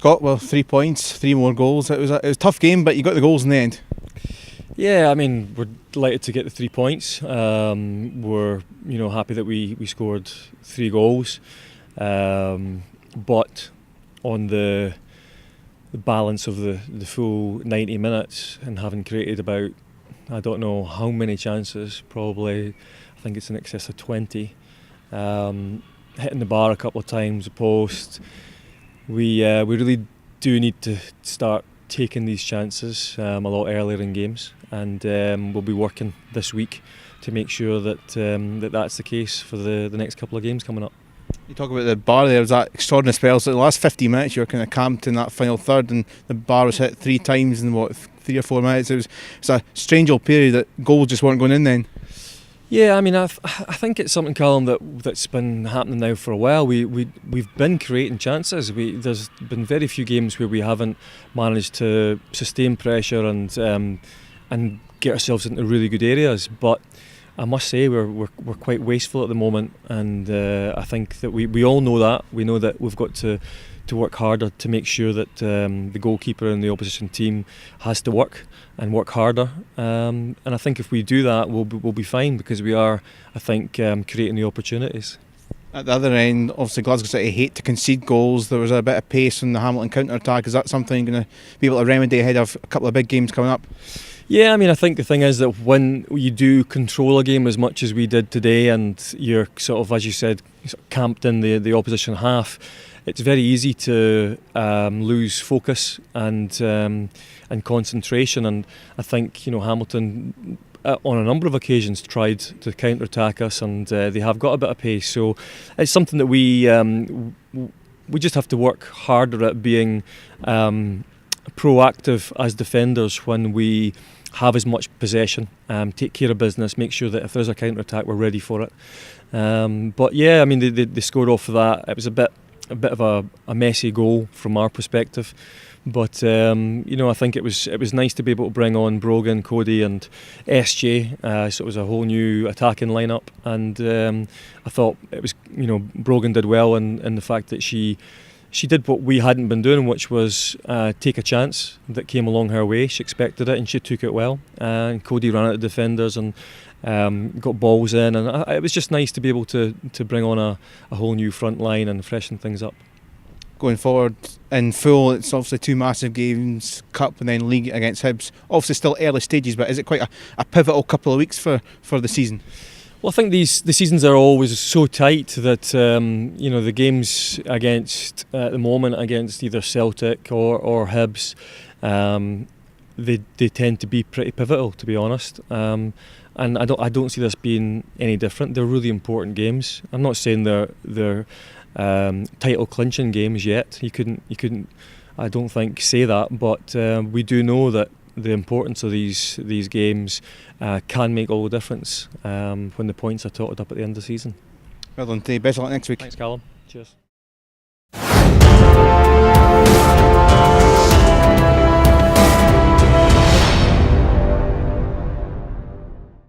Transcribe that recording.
Scott with 3 points, 3 more goals. It was a tough game, but you got the goals in the end. Yeah, I mean, we're delighted to get the 3 points. We're happy that we scored 3 goals, but on the balance of the full 90 minutes and having created about, I don't know how many chances, probably I think it's in excess of 20, hitting the bar a couple of times, the post. We really do need to start taking these chances a lot earlier in games, and we'll be working this week to make sure that that's the case for the next couple of games coming up. You talk about the bar there, was that extraordinary spell. So the last 50 minutes you were kind of camped in that final third, and the bar was hit 3 times in 3 or 4 minutes. It was a strange old period that goals just weren't going in then. Yeah, I mean, I think it's something, Callum, that's been happening now for a while. We've been creating chances. There's been very few games where we haven't managed to sustain pressure and get ourselves into really good areas. But I must say we're quite wasteful at the moment, and I think that we all know that. We know that we've got to work harder to make sure that the goalkeeper in the opposition team has to work harder, and I think if we do that, we'll be fine, because we are, I think, creating the opportunities. At the other end, obviously Glasgow City hate to concede goals. There was a bit of pace on the Hamilton counter-attack. Is that something you're going to be able to remedy ahead of a couple of big games coming up? Yeah, I mean, I think the thing is that when you do control a game as much as we did today, and you're sort of, as you said, sort of camped in the opposition half, it's very easy to lose focus and concentration. And I think Hamilton, on a number of occasions, tried to counter-attack us, and they have got a bit of pace. So it's something that we just have to work harder at being proactive as defenders when we have as much possession, take care of business, make sure that if there's a counter-attack we're ready for it. But yeah, I mean, they scored off of that. It was a bit of a messy goal from our perspective, but I think it was nice to be able to bring on Brogan, Cody and SJ, so it was a whole new attacking lineup, and I thought it was, Brogan did well in the fact that she did what we hadn't been doing, which was take a chance that came along her way. She expected it and she took it well. And Cody ran at the defenders and got balls in, and it was just nice to be able to bring on a whole new front line and freshen things up. Going forward in full, it's obviously 2 massive games, Cup and then League against Hibs. Obviously still early stages, but is it quite a pivotal couple of weeks for the season? Well, I think the seasons are always so tight that the games against at the moment against either Celtic or Hibs, they tend to be pretty pivotal, to be honest. And I don't see this being any different. They're really important games. I'm not saying they're title clinching games yet. You couldn't I don't think say that, but we do know that the importance of these games can make all the difference when the points are totted up at the end of the season. Well done, Best of luck next week. Thanks, Callum. Cheers.